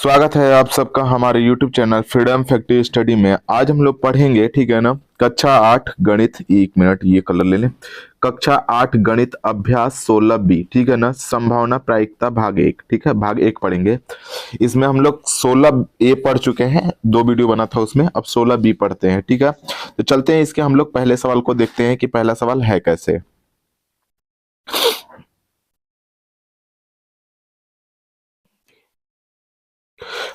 स्वागत है आप सबका हमारे YouTube channel freedom factory study में। आज हम लोग पढ़ेंगे, ठीक है ना, कक्षा 8 गणित। 1 मिनट ये कलर ले लें। कक्षा 8 गणित अभ्यास 16B, ठीक है ना, संभावना प्रायिकता भाग 1, ठीक है, भाग 1 पढ़ेंगे। इसमें हम लोग 16A पढ़ चुके हैं, 2 वीडियो बना था उसमें, अब 16B पढ़ते हैं, ठीक है। तो चलते हैं, इसके हम लोग पहले सवाल को देखते हैं कि पहला सवाल है कैसे।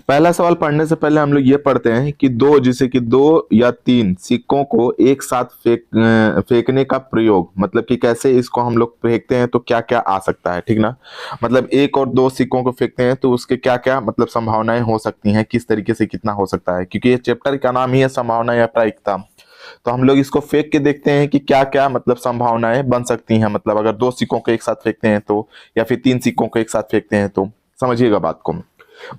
पहला सवाल पढ़ने से पहले हम लोग ये पढ़ते हैं कि दो, जैसे कि 2 या 3 सिक्कों को एक साथ फेंकने का प्रयोग, मतलब कि कैसे इसको हम लोग फेंकते हैं तो क्या क्या आ सकता है, ठीक ना। मतलब 1 और 2 सिक्कों को फेंकते हैं तो उसके क्या क्या मतलब संभावनाएं हो सकती हैं, किस तरीके से कितना हो सकता है, क्योंकि ये चैप्टर का नाम ही है संभावना या प्रायिकता। तो हम लोग इसको फेंक के देखते हैं कि क्या क्या मतलब संभावनाएं बन सकती हैं। मतलब अगर 2 सिक्कों को एक साथ फेंकते हैं तो, या फिर 3 सिक्कों को एक साथ फेंकते हैं तो, समझिएगा बात को।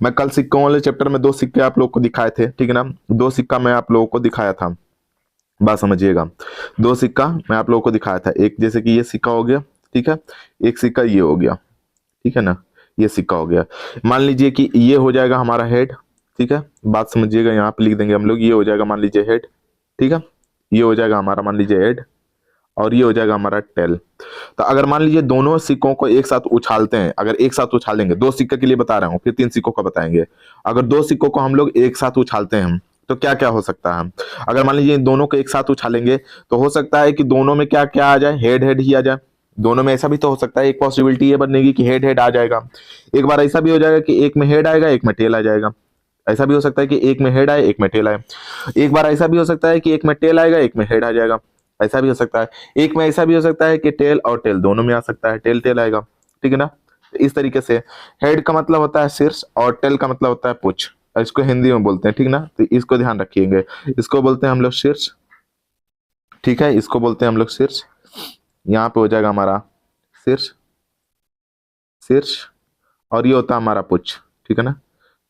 मैं कल सिक्कों वाले चैप्टर में 2 सिक्के आप लोग को दिखाए थे, ठीक है ना। 2 सिक्का मैं आप लोगों को दिखाया था, बात समझिएगा। 2 सिक्का मैं आप लोगों को दिखाया था, एक जैसे कि ये सिक्का हो गया, ठीक है, एक सिक्का ये हो गया, ठीक है ना, ये सिक्का हो गया। मान लीजिए कि ये हो जाएगा हमारा हेड, ठीक है, बात समझिएगा। यहाँ पे लिख देंगे हम लोग, ये हो जाएगा मान लीजिए हेड, ठीक है, ये हो जाएगा हमारा मान लीजिए हेड, और ये हो जाएगा हमारा टेल। तो अगर मान लीजिए दोनों सिक्कों को एक साथ उछालते हैं, अगर एक साथ उछालेंगे, 2 सिक्के के लिए बता रहा हूं, फिर 3 सिक्कों का बताएंगे। अगर 2 सिक्कों को हम लोग एक साथ उछालते हैं तो क्या क्या हो सकता है। अगर मान लीजिए दोनों को एक साथ उछालेंगे तो हो सकता है कि दोनों में क्या क्या आ जाए, हेड हेड ही आ जाए। दोनों में ऐसा भी तो हो सकता है, एक पॉसिबिलिटी ये बनेगी कि हेड हेड आ जाएगा। एक बार ऐसा भी हो जाएगा कि एक में हेड आएगा, एक में टेल आ जाएगा। ऐसा भी हो सकता है कि एक में हेड आए, एक में टेल आए। एक बार ऐसा भी हो सकता है कि एक में टेल आएगा, एक में हेड आ जाएगा। ऐसा भी हो सकता है। एक में ऐसा भी हो सकता है कि टेल और टेल दोनों में आ सकता है, टेल टेल आएगा, ठीक है ना। तो इस तरीके से हेड का मतलब होता है शीर्ष और टेल का मतलब होता है पुच्छ। इसको हिंदी में बोलते हैं, ठीक ना, तो इसको ध्यान रखिएंगे। इसको बोलते हैं हम लोग शीर्ष, ठीक है, इसको बोलते हैं हम लोग शीर्ष। यहाँ पे हो जाएगा हमारा शीर्ष, शीर्ष, और ये होता है हमारा पुच्छ, ठीक है ना,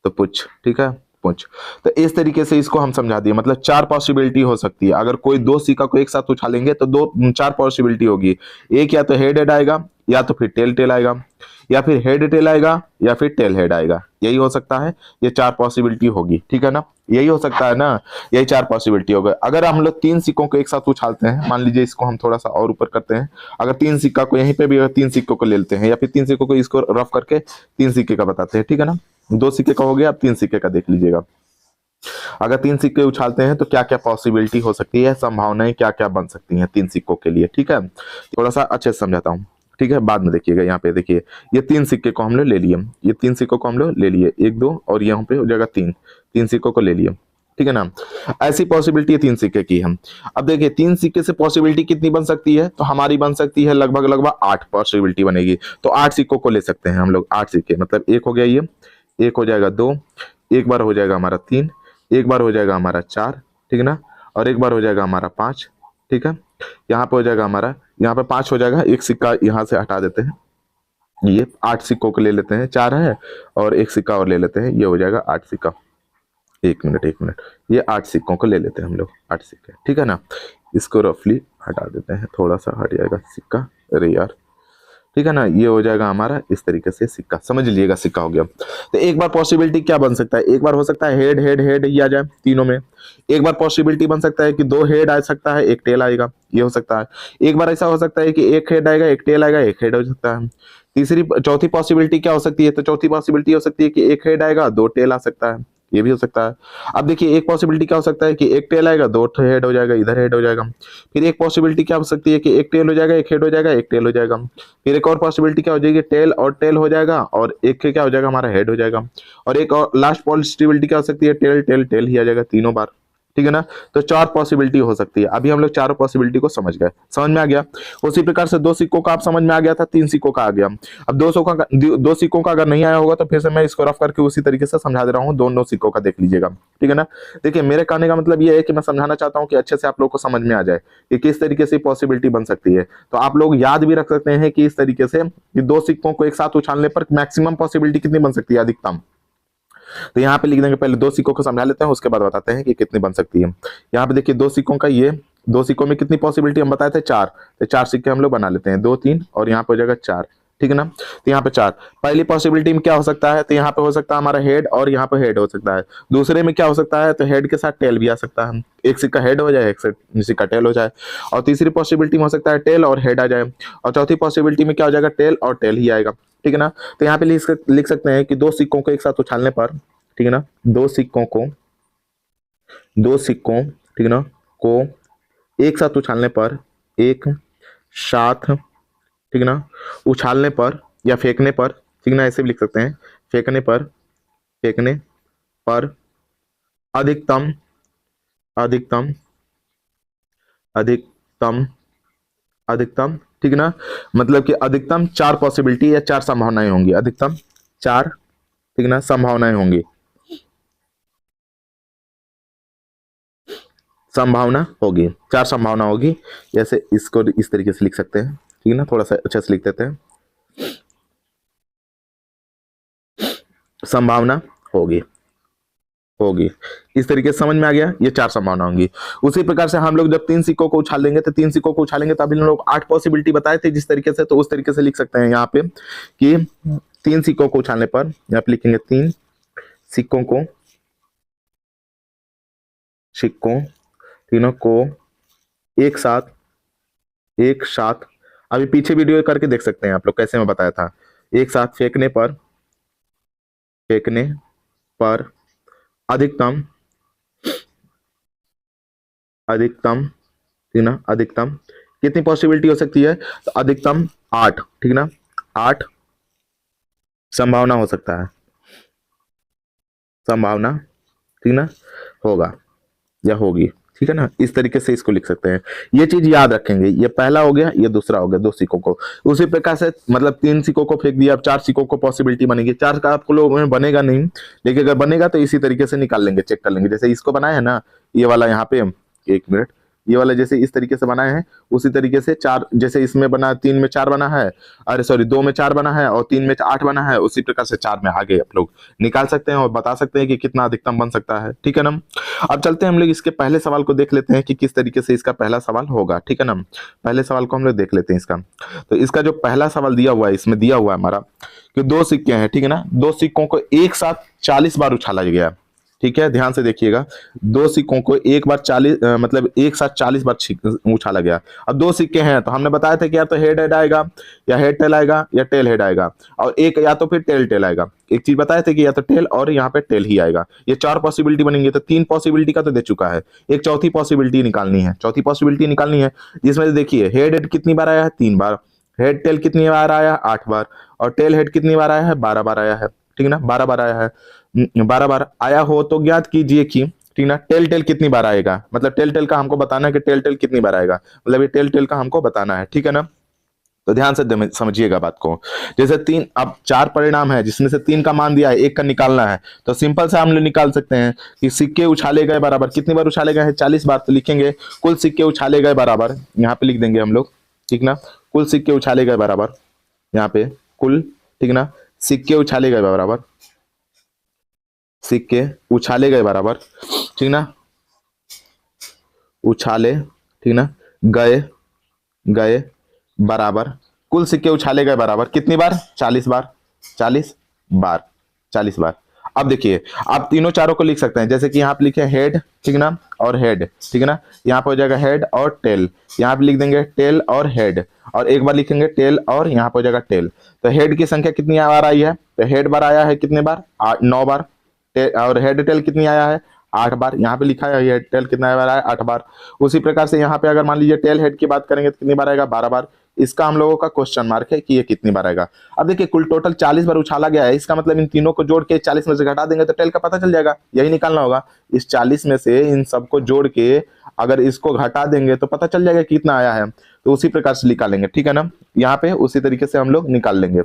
तो पुच्छ, ठीक है, पुच्छ। तो इस तरीके से इसको हम समझा दिए। मतलब 4 पॉसिबिलिटी हो सकती है। अगर कोई 2 सिक्का को एक साथ उछालेंगे तो 4 पॉसिबिलिटी होगी। एक, या तो हेड हेड आएगा, या तो फिर टेल टेल आएगा, या फिर हेड टेल आएगा, या फिर टेल हेड आएगा। यही हो सकता है, ये 4 पॉसिबिलिटी होगी, ठीक है ना, यही हो सकता है ना, यही 4 पॉसिबिलिटी होगा। अगर हम लोग 3 सिक्कों को एक साथ उछालते हैं, मान लीजिए इसको हम थोड़ा सा और ऊपर करते हैं। अगर 3 सिक्का को यहीं पे भी 3 सिक्कों को ले लेते हैं, या फिर 3 सिक्कों को इसको रफ करके 3 सिक्के का बताते हैं, ठीक है ना। 2 सिक्के का हो गया, अब 3 सिक्के का देख लीजिएगा। अगर 3 सिक्के उछालते हैं तो क्या क्या पॉसिबिलिटी हो सकती है, संभावनाएं क्या क्या बन सकती हैं 3 सिक्कों के लिए, ठीक है। थोड़ा सा अच्छे से समझाता हूँ, ठीक है, बाद में देखिएगा। यहाँ पे देखिए, ये 3 सिक्के को हम लोग ले लिए, ये 3 सिक्कों को हम लोग ले लिए, 1 2, और यहाँ पे हो जाएगा 3 सिक्कों को ले लिए, ठीक है ना। ऐसी पॉसिबिलिटी 3 सिक्के की हम। अब देखिए 3 सिक्के से पॉसिबिलिटी कितनी बन सकती है, तो हमारी बन सकती है लगभग लगभग 8 पॉसिबिलिटी बनेगी। तो 8 सिक्कों को ले सकते हैं हम लोग, 8 सिक्के, मतलब एक हो गया ये, एक हो जाएगा 2, एक बार हो जाएगा हमारा 3, एक बार हो जाएगा हमारा 4, ठीक है ना, और एक बार हो जाएगा हमारा 5, ठीक है। यहाँ पे हो जाएगा हमारा, यहाँ पे 5 हो जाएगा, एक सिक्का यहाँ से हटा देते हैं, ये 8 सिक्कों को ले लेते हैं, 4 है और एक सिक्का और ले लेते हैं, ये हो जाएगा 8 सिक्का। 1 मिनट, ये 8 सिक्कों को ले लेते हैं हम लोग, 8 सिक्के, ठीक है ना। इसको रफली हटा देते हैं, थोड़ा सा हट जाएगा सिक्का, अरे यार, ठीक है ना। ये हो जाएगा हमारा इस तरीके से सिक्का, समझ लीजिएगा, सिक्का हो गया। तो एक बार पॉसिबिलिटी क्या बन सकता है, एक बार हो सकता है हेड हेड हेड ही आ जाए तीनों में। एक बार पॉसिबिलिटी बन सकता है कि 2 हेड आ सकता है, एक टेल आएगा, ये हो सकता है। एक बार ऐसा हो सकता है कि एक हेड आएगा, एक टेल आएगा, एक हेड हो सकता है। चौथी पॉसिबिलिटी क्या हो सकती है, तो चौथी पॉसिबिलिटी हो सकती है कि एक हेड आएगा, 2 टेल आ सकता है, ये भी हो सकता है। अब देखिए एक पॉसिबिलिटी क्या हो सकता है कि एक टेल आएगा, 2 हेड हो जाएगा, इधर हेड हो जाएगा। फिर एक पॉसिबिलिटी क्या हो सकती है कि एक टेल हो जाएगा, एक हेड हो जाएगा, एक टेल हो जाएगा। फिर एक और पॉसिबिलिटी क्या हो जाएगी, टेल और टेल हो जाएगा, और एक क्या हो जाएगा, हमारा हेड हो जाएगा। और एक और लास्ट पॉसिबिलिटी क्या हो सकती है, टेल टेल टेल ही आ जाएगा तीनों बार, ठीक है ना। तो 4 पॉसिबिलिटी हो सकती है। अभी हम लोग चारों पॉसिबिलिटी को समझ गए, समझ में आ गया। उसी प्रकार से 2 सिक्कों का आप समझ में आ गया था, 3 सिक्कों का आ गया। अब 2 सिक्कों का अगर नहीं आया होगा तो फिर से मैं इसको रफ करके उसी तरीके से समझा दे रहा हूँ, दोनों सिक्कों का देख लीजिएगा, ठीक है ना। देखिए मेरे कहने का मतलब ये है कि मैं समझाना चाहता हूँ कि अच्छे से आप लोग को समझ में आ जाए कि किस तरीके से पॉसिबिलिटी बन सकती है। तो आप लोग याद भी रख सकते हैं कि इस तरीके से कि 2 सिक्कों को एक साथ उछालने पर मैक्सिमम पॉसिबिलिटी कितनी बन सकती है, अधिकतम। तो यहाँ पे लिख देंगे, पहले 2 सिक्कों को समझा लेते हैं, उसके बाद बताते हैं कि कितनी बन सकती है। यहाँ पे देखिए 2 सिक्कों का, ये 2 सिक्कों में कितनी पॉसिबिलिटी हम बताए थे, 4। तो 4 सिक्के हम लोग बना लेते हैं, 2 3, और यहाँ पे हो जाएगा 4, ठीक है ना। तो यहाँ पे 4, पहली पॉसिबिलिटी में क्या हो सकता है, तो यहाँ पे हो सकता है हमारा हेड और यहाँ पे हेड हो सकता है। दूसरे में क्या हो सकता है, तो हेड के साथ टेल भी आ सकता है, एक सिक्का हेड हो जाए, एक सिक्का टेल हो जाए। और तीसरी पॉसिबिलिटी में हो सकता है टेल और हेड आ जाए। और चौथी पॉसिबिलिटी में क्या हो जाएगा, टेल और टेल ही आएगा। ठीक है ना। तो यहाँ पे लिख सकते हैं कि दो सिक्कों को एक साथ उछालने पर, ठीक है ना, दो सिक्कों, ठीक है ना, को एक साथ उछालने पर, एक साथ, ठीक है ना, उछालने पर या फेंकने पर, ठीक है ना, ऐसे भी लिख सकते हैं, फेंकने पर अधिकतम अधिकतम अधिकतम अधिकतम, ठीक है ना, मतलब कि अधिकतम 4 पॉसिबिलिटी या 4 संभावनाएं होंगी, अधिकतम 4, ठीक है ना, संभावनाएं होंगी, संभावना होगी, 4 संभावना होगी। जैसे इसको इस तरीके से लिख सकते हैं, ठीक है ना, थोड़ा सा अच्छे से लिख देते हैं, संभावना होगी, इस तरीके से समझ में आ गया, ये 4 संभावना होंगी। उसी प्रकार से हम लोग जब 3 सिक्कों को उछालेंगे तो 3 सिक्कों को उछालेंगे तो अभी हम लोग 8 पॉसिबिलिटी बताए थे जिस तरीके से, तो उस तरीके से लिख सकते हैं यहाँ पे कि 3 सिक्कों को उछालने पर, यहाँ पे लिखेंगे 3 सिक्कों को, तीनों को एक साथ, अभी पीछे वीडियो करके देख सकते हैं आप लोग कैसे मैं बताया था, एक साथ फेंकने पर अधिकतम, ठीक ना, अधिकतम कितनी पॉसिबिलिटी हो सकती है, तो अधिकतम 8, ठीक ना, 8 संभावना हो सकता है, संभावना, ठीक ना, होगा या होगी, ठीक है ना। इस तरीके से इसको लिख सकते हैं, ये चीज याद रखेंगे, ये पहला हो गया, ये दूसरा हो गया, 2 सिक्कों को। उसी प्रकार से मतलब 3 सिक्कों को फेंक दिया, अब 4 सिक्कों को पॉसिबिलिटी बनेगी, 4 का आपको लोगों में बनेगा नहीं, लेकिन अगर बनेगा तो इसी तरीके से निकाल लेंगे, चेक कर लेंगे, जैसे इसको बनाया है ना, ये वाला यहाँ पे, 1 मिनट, ये वाला जैसे इस तरीके से बनाए हैं, उसी तरीके से 4, जैसे इसमें बना 3 में 4 बना है, अरे सॉरी 2 में 4 बना है और 3 में 8 बना है, उसी प्रकार से 4 में आगे आप लोग निकाल सकते हैं और बता सकते हैं कि कितना अधिकतम बन सकता है, ठीक है ना। अब चलते हैं हम लोग इसके पहले सवाल को देख लेते हैं कि किस तरीके से इसका पहला सवाल होगा, ठीक है ना। पहले सवाल को हम लोग देख लेते हैं इसका। तो इसका जो पहला सवाल दिया हुआ है, इसमें दिया हुआ है हमारा कि 2 सिक्के हैं, ठीक है ना, 2 सिक्कों को एक साथ 40 बार उछाला गया, ठीक है, ध्यान से देखिएगा, 2 सिक्कों को एक बार 40 मतलब एक साथ 40 बार उछाला गया। अब 2 सिक्के हैं तो हमने बताया था कि या तो हेड हेड आएगा, या हेड टेल आएगा, या टेल हेड आएगा, और एक या तो फिर टेल टेल आएगा। एक चीज बताए थे कि या तो टेल और यहाँ पे टेल ही आएगा। ये 4 पॉसिबिलिटी बनेंगे, तो 3 पॉसिबिलिटी का तो दे चुका है, एक चौथी पॉसिबिलिटी निकालनी है, जिसमें देखिए हेड हेड कितनी बार आया है, 3 बार, हेड टेल कितनी बार आया, 8 बार, और टेल हेड कितनी बार आया है, 12 बार आया है, ठीक है ना, 12 बार आया है। 12 बार आया हो तो ज्ञात कीजिए कि, ठीक ना, टेल टेल कितनी बार आएगा, मतलब टेल टेल का हमको बताना है कि टेल टेल कितनी बार आएगा, मतलब ये टेल टेल का हमको बताना है, ठीक है ना। तो ध्यान से समझिएगा बात को, जैसे 3, अब 4 परिणाम है जिसमें से 3 का मान दिया है, 1 का निकालना है, तो सिंपल से हम लोग निकाल सकते हैं कि सिक्के उछाले गए बराबर कितनी बार उछाले गए हैं, 40 बार, तो लिखेंगे कुल सिक्के उछाले गए बराबर, यहाँ पे लिख देंगे हम लोग, ठीक ना, कुल सिक्के उछाले गए बराबर, यहाँ पे कुल, ठीक ना, सिक्के उछाले गए बराबर, सिक्के उछाले गए बराबर, ठीक ना, उछाले, ठीक ना, गए गए बराबर, कुल सिक्के उछाले गए बराबर कितनी बार, 40 बार, 40 बार, 40 बार। अब देखिए आप तीनों चारों को लिख सकते हैं, जैसे कि यहाँ पे लिखे हेड, ठीक ना, और हेड, ठीक है ना, यहाँ पे हो जाएगा हेड और टेल, यहाँ पे लिख देंगे टेल और हेड, और एक बार लिखेंगे टेल और यहाँ पे हो जाएगा टेल। तो हेड की संख्या कितनी बार आई है, तो हेड बार आया है कितने बार, 9 बार, और हेड टेल कितनी आया है, 8 बार, यहाँ पे लिखा है हेड टेल कितना बार आया, 8 बार। उसी प्रकार से यहाँ पे अगर मान लीजिए टेल हेड की बात करेंगे तो कितनी बार आएगा, 12 बार। इसका हम लोगों का क्वेश्चन मार्क है कि ये कितनी बार आएगा। अब देखिए कुल टोटल 40 बार उछाला गया है, इसका मतलब इन तीनों को जोड़ के 40 में से घटा देंगे तो टेल का पता चल जाएगा, यही निकालना होगा। इस 40 में से इन सबको जोड़ के अगर इसको घटा देंगे तो पता चल जाएगा कितना आया है, तो उसी प्रकार से निकालेंगे, ठीक है ना, यहाँ पे उसी तरीके से हम लोग निकाल लेंगे,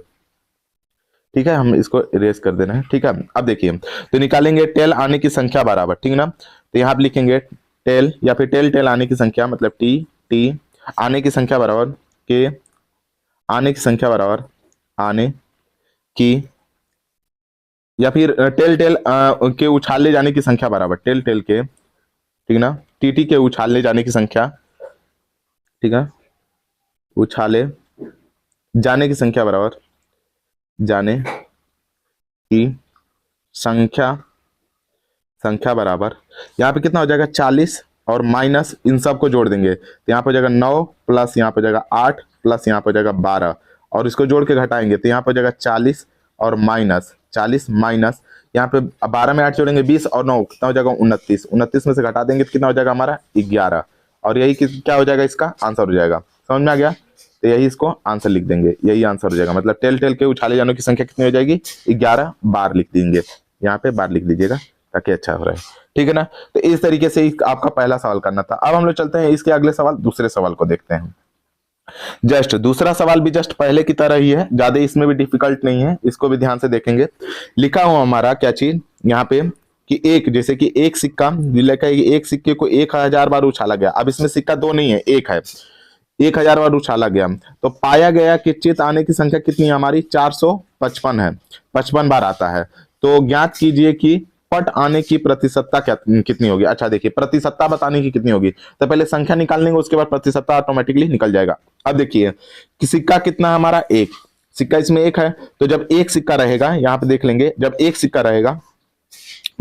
ठीक है। हम इसको इरेज कर देना है, ठीक है। अब देखिए तो निकालेंगे टेल आने की संख्या बराबर, ठीक है ना, तो यहाँ पे लिखेंगे टेल या फिर टेल टेल आने की संख्या, मतलब टी टी आने की संख्या बराबर के आने की संख्या बराबर आने की, या फिर टेल टेल के उछाले जाने की संख्या बराबर टेल टेल के, ठीक ना, टी टी के उछाले जाने की संख्या, ठीक है, उछाले जाने की संख्या बराबर जाने की संख्या संख्या बराबर, यहाँ पे कितना हो जाएगा 40 और माइनस इन सब को जोड़ देंगे तो यहाँ पे हो जाएगा 9 प्लस यहाँ पे हो जाएगा 8 प्लस यहाँ पे हो जाएगा 12 और इसको जोड़ के घटाएंगे तो यहाँ पे हो जाएगा 40 और माइनस 40 माइनस यहाँ पे 12 में 8 जोड़ेंगे 20 और 9 कितना हो जाएगा 29, 29 में से घटा देंगे तो कितना हो जाएगा हमारा 11 और यही क्या हो जाएगा इसका आंसर हो जाएगा। समझ में आ गया? तो यही इसको आंसर लिख देंगे, यही आंसर हो जाएगा। मतलब टेल टेल के उछाले जानों की संख्या कितनी हो जाएगी 11 बार लिख देंगे, यहाँ पे बार लिख दीजिएगा ताकि अच्छा हो रहा है। ठीक है ना? तो इस तरीके से आपका पहला सवाल करना था। अब हम लोग चलते हैं इसके अगले सवाल, दूसरे सवाल को देखते हैं। जस्ट दूसरा सवाल भी जस्ट पहले की तरह ही है, ज्यादा इसमें भी डिफिकल्ट नहीं है, इसको भी ध्यान से देखेंगे। लिखा हुआ हमारा क्या चीज यहाँ पे कि एक, जैसे कि एक सिक्का लिखा है कि एक सिक्के को 1000 बार उछाला गया। अब इसमें सिक्का दो नहीं है, एक है, 1000 बार उछाला गया तो पाया गया कि चित आने की संख्या कितनी है हमारी 455 है, 55 बार आता है। तो ज्ञात कीजिए कि पट आने की प्रतिशतता कितनी होगी। अच्छा देखिए प्रतिशतता बताने की कितनी होगी, तो पहले संख्या निकाल लेंगे उसके बाद प्रतिशतता ऑटोमेटिकली निकल जाएगा। अब देखिए कि सिक्का कितना है हमारा एक, सिक्का इसमें एक है तो जब एक सिक्का रहेगा यहाँ पे देख लेंगे, जब एक सिक्का रहेगा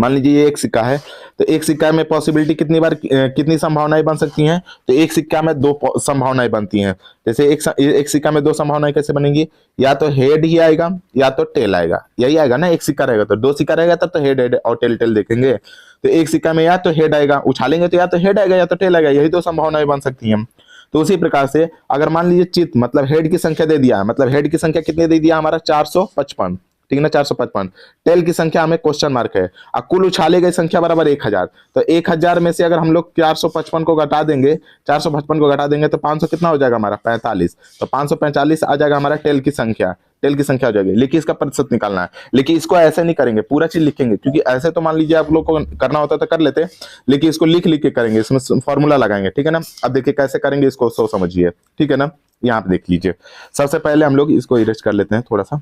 मान लीजिए ये एक सिक्का है तो एक सिक्का में पॉसिबिलिटी कितनी बार कितनी संभावनाएं बन सकती हैं, तो एक सिक्का में दो संभावनाएं बनती हैं। जैसे एक सिक्का में दो संभावनाएं कैसे बनेंगी, या तो हेड ही आएगा या तो टेल आएगा, यही आएगा ना। एक सिक्का रहेगा तो दो सिक्का रहेगा तब तो हेड हेड और टेल टेल देखेंगे। तो एक सिक्का में या तो हेड आएगा, उछालेंगे तो या तो हेड आएगा या तो टेल आएगा, यही दो संभावनाएं बन सकती हैं। तो उसी प्रकार से अगर मान लीजिए चित मतलब हेड की संख्या दे दिया, मतलब हेड की संख्या कितनी दे दिया हमारा 455, ठीक है ना 455। टेल की संख्या हमें क्वेश्चन मार्क है और कुल उछाले गई संख्या बराबर 1000। तो 1000 में से अगर हम लोग 455 को घटा देंगे, 455 को घटा देंगे तो 500 कितना हो जाएगा हमारा 45। तो 545 आ जाएगा हमारा टेल की संख्या, टेल की संख्या हो जाएगी। लेकिन इसका प्रतिशत निकालना है, लेकिन इसको ऐसे नहीं करेंगे, पूरा चीज लिखेंगे, क्योंकि ऐसे तो मान लीजिए आप लोग को करना होता तो कर लेते, लेकिन इसको लिख लिख के करेंगे, इसमें फॉर्मूला लगाएंगे। ठीक है ना? अब देखिए कैसे करेंगे इसको, सो समझिए। ठीक है ना? यहाँ पे देख लीजिए, सबसे पहले हम लोग इसको इरेज कर लेते हैं, थोड़ा सा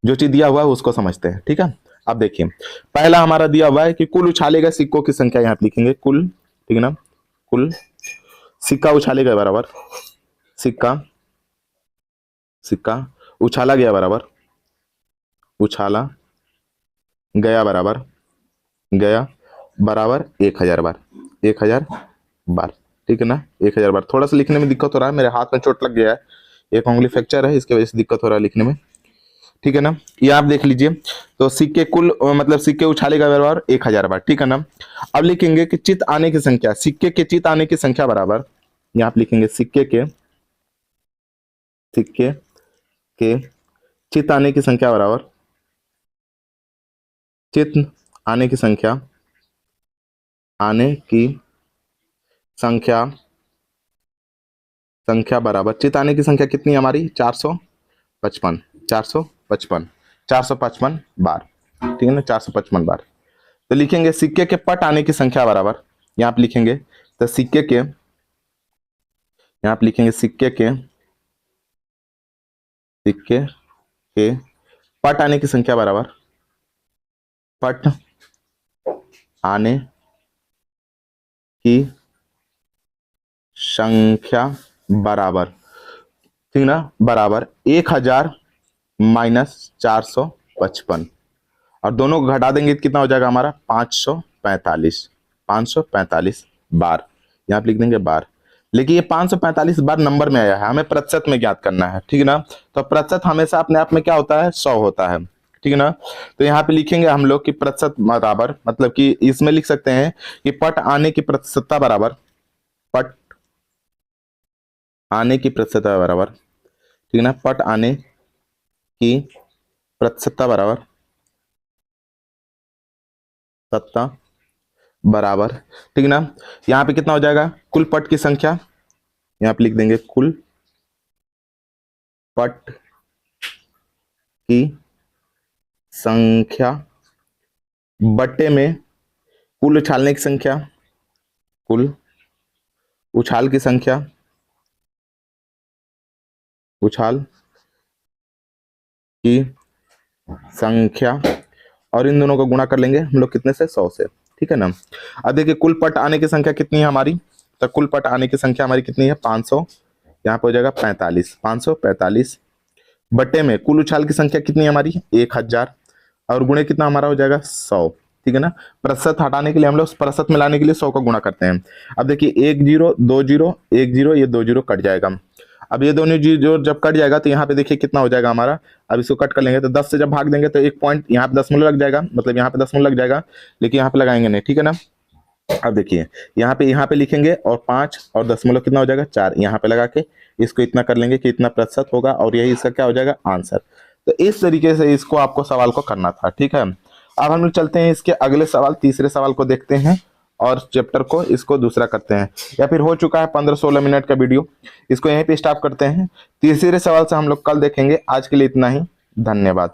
जो चीज दिया हुआ है उसको समझते हैं। ठीक है? अब देखिए पहला हमारा दिया हुआ है कि कुल उछाले गए सिक्कों की संख्या, यहाँ पे लिखेंगे कुल, ठीक है ना, कुल सिक्का उछाले गए बराबर सिक्का, सिक्का उछाला गया बराबर उछाला गया बराबर गया बराबर 1000 बार, 1000 बार। ठीक है ना? 1000 बार। थोड़ा सा लिखने में दिक्कत हो रहा है, मेरे हाथ में चोट लग गया है, एक उंगली फ्रैक्चर है, इसकी वजह से दिक्कत हो रहा है लिखने में। ठीक है ना? ये आप देख लीजिए। तो सिक्के कुल मतलब सिक्के उछाले का बराबर 1000 बार। ठीक है ना? अब लिखेंगे कि चित आने की संख्या, सिक्के के चित आने की संख्या बराबर, यहाँ पे लिखेंगे सिक्के के चित आने की संख्या बराबर चित आने की संख्या संख्या बराबर चित आने की संख्या कितनी है हमारी 455 बार। ठीक है ना? 455 बार। तो लिखेंगे सिक्के के पट आने की संख्या बराबर, यहाँ पे लिखेंगे तो सिक्के के, यहाँ पे लिखेंगे सिक्के के पट आने की संख्या बराबर पट आने की संख्या बराबर, ठीक ना, बराबर 1000 माइनस 455 और दोनों को घटा देंगे तो कितना हो जाएगा हमारा 545 बार। यहाँ पे लिख देंगे बार। लेकिन ये 545 बार नंबर में आया है, हमें प्रतिशत में ज्ञात करना है। ठीक है ना? तो प्रतिशत हमेशा अपने आप में क्या होता है 100 होता है। ठीक है ना? तो यहाँ पे लिखेंगे हम लोग कि प्रतिशत बराबर, मतलब कि इसमें लिख सकते हैं कि पट आने की प्रतिशतता बराबर, पट आने की प्रतिशतता बराबर, ठीक है ना, पट आने की प्रतिशतता बराबर सत्ता बराबर, ठीक है ना। यहाँ पे कितना हो जाएगा कुल पट की संख्या, यहाँ पे लिख देंगे कुल पट की संख्या बट्टे में कुल उछालने की संख्या, कुल उछाल की संख्या, उछाल की संख्या, और इन दोनों को गुणा कर लेंगे हम लोग कितने से 100 से। ठीक है ना? अब देखिए कुल पट आने की संख्या कितनी है हमारी, तो कुल पट आने की संख्या हमारी कितनी है 500 यहाँ पे हो जाएगा 45, 545 बटे में कुल उछाल की संख्या कितनी है हमारी, 1000, और गुणे कितना हमारा हो जाएगा 100। ठीक है ना, प्रतिशत हटाने के लिए हम लोग प्रतिशत मिलाने के लिए 100 का गुणा करते हैं। अब देखिए 1 0 2 0 1 0, ये 2 0 कट जाएगा। अब ये दोनों जीरो जब कट जाएगा तो यहाँ पे देखिए कितना हो जाएगा हमारा। अब इसको कट कर लेंगे तो 10 से जब भाग देंगे तो एक पॉइंट यहाँ पे दशमलव लग जाएगा, मतलब यहाँ पे दशमलव लग जाएगा, लेकिन यहाँ पे लगाएंगे नहीं। ठीक है ना, अब देखिए यहाँ पे लिखेंगे और 5 और दशमलव कितना हो जाएगा 4, यहाँ पे लगा के इसको इतना कर लेंगे कि इतना प्रतिशत होगा, और यही इसका क्या हो जाएगा आंसर। तो इस तरीके से इसको आपको सवाल को करना था। ठीक है, अब हम लोग चलते हैं इसके अगले सवाल, तीसरे सवाल को देखते हैं और चैप्टर को इसको दूसरा करते हैं। या फिर हो चुका है 15-16 मिनट का वीडियो, इसको यहीं पे स्टॉप करते हैं। तीसरे सवाल से हम लोग कल देखेंगे। आज के लिए इतना ही, धन्यवाद।